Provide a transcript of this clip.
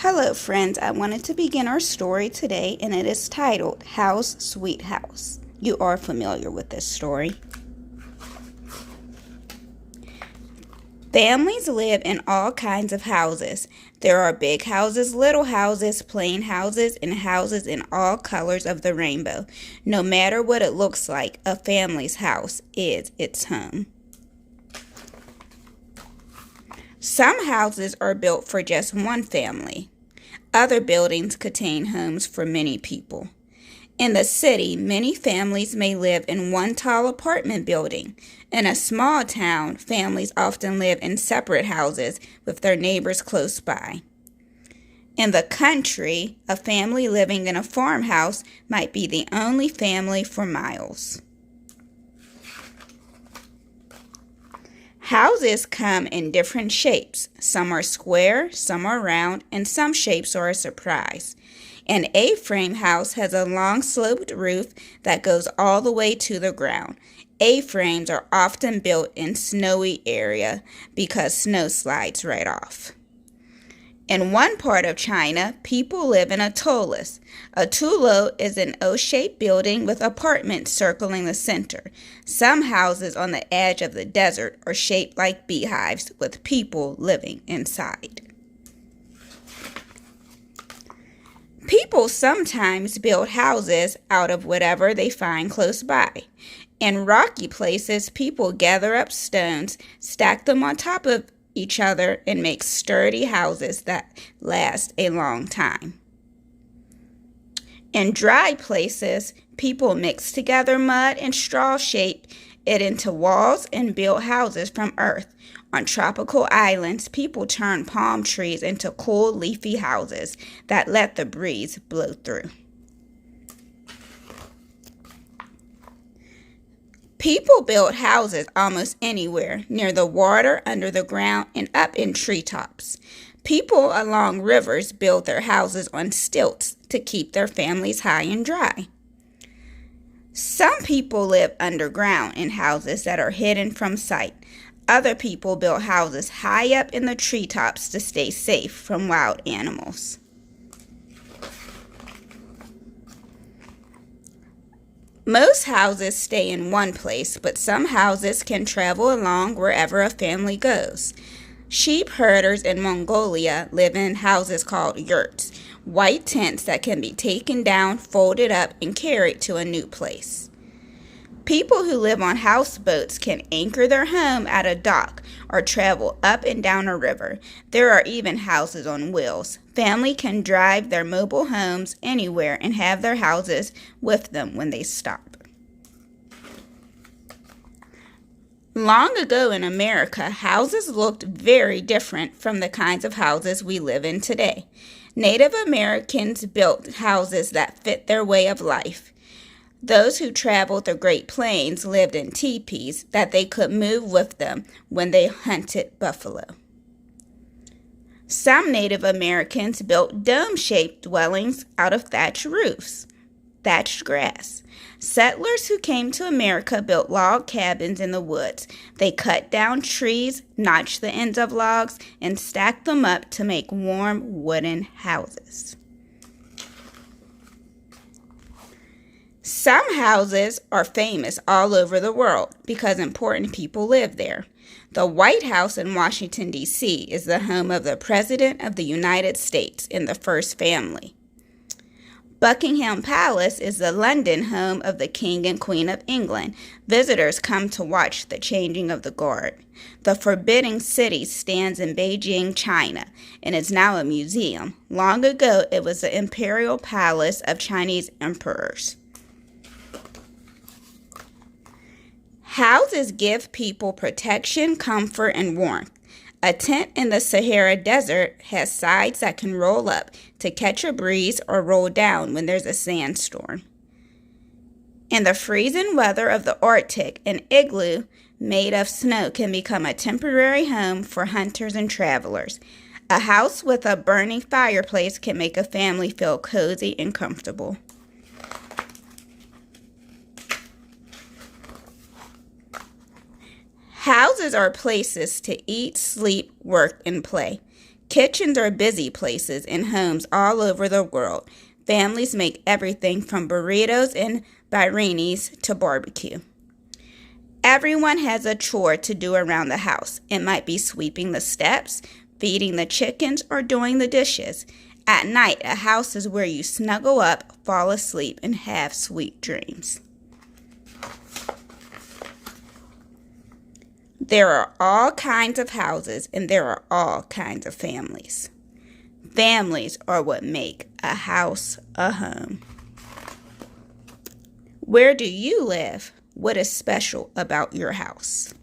Hello, friends. I wanted to begin our story today, and it is titled House, Sweet House. You are familiar with this story. Families live in all kinds of houses. There are big houses, little houses, plain houses, and houses in all colors of the rainbow. No matter what it looks like, a family's house is its home. Some houses are built for just one family. Other buildings contain homes for many people. In the city, many families may live in one tall apartment building. In a small town, families often live in separate houses with their neighbors close by. In the country, a family living in a farmhouse might be the only family for miles. Houses come in different shapes. Some are square, some are round, and some shapes are a surprise. An A-frame house has a long sloped roof that goes all the way to the ground. A-frames are often built in snowy area because snow slides right off. In one part of China, people live in a tuoles. A tuoles is an O-shaped building with apartments circling the center. Some houses on the edge of the desert are shaped like beehives with people living inside. People sometimes build houses out of whatever they find close by. In rocky places, people gather up stones, stack them on top of each other, and make sturdy houses that last a long time. In dry places, people mix together mud and straw, shape it into walls, and build houses from earth. On tropical islands, people turn palm trees into cool, leafy houses that let the breeze blow through. People build houses almost anywhere, near the water, under the ground, and up in treetops. People along rivers build their houses on stilts to keep their families high and dry. Some people live underground in houses that are hidden from sight. Other people build houses high up in the treetops to stay safe from wild animals. Most houses stay in one place, but some houses can travel along wherever a family goes. Sheep herders in Mongolia live in houses called yurts, white tents that can be taken down, folded up, and carried to a new place. People who live on houseboats can anchor their home at a dock or travel up and down a river. There are even houses on wheels. Family can drive their mobile homes anywhere and have their houses with them when they stop. Long ago in America, houses looked very different from the kinds of houses we live in today. Native Americans built houses that fit their way of life. Those who traveled the Great Plains lived in teepees that they could move with them when they hunted buffalo. Some Native Americans built dome-shaped dwellings out of thatched roofs, thatched grass. Settlers who came to America built log cabins in the woods. They cut down trees, notched the ends of logs, and stacked them up to make warm wooden houses. Some houses are famous all over the world because important people live there. The White House in Washington, D.C. is the home of the President of the United States and the First Family. Buckingham Palace is the London home of the King and Queen of England. Visitors come to watch the changing of the guard. The Forbidden City stands in Beijing, China, and is now a museum. Long ago, it was the imperial palace of Chinese emperors. Houses give people protection, comfort, and warmth. A tent in the Sahara Desert has sides that can roll up to catch a breeze or roll down when there's a sandstorm. In the freezing weather of the Arctic, an igloo made of snow can become a temporary home for hunters and travelers. A house with a burning fireplace can make a family feel cozy and comfortable. Houses are places to eat, sleep, work, and play. Kitchens are busy places in homes all over the world. Families make everything from burritos and birynis to barbecue. Everyone has a chore to do around the house. It might be sweeping the steps, feeding the chickens, or doing the dishes. At night, a house is where you snuggle up, fall asleep, and have sweet dreams. There are all kinds of houses, and there are all kinds of families. Families are what make a house a home. Where do you live? What is special about your house?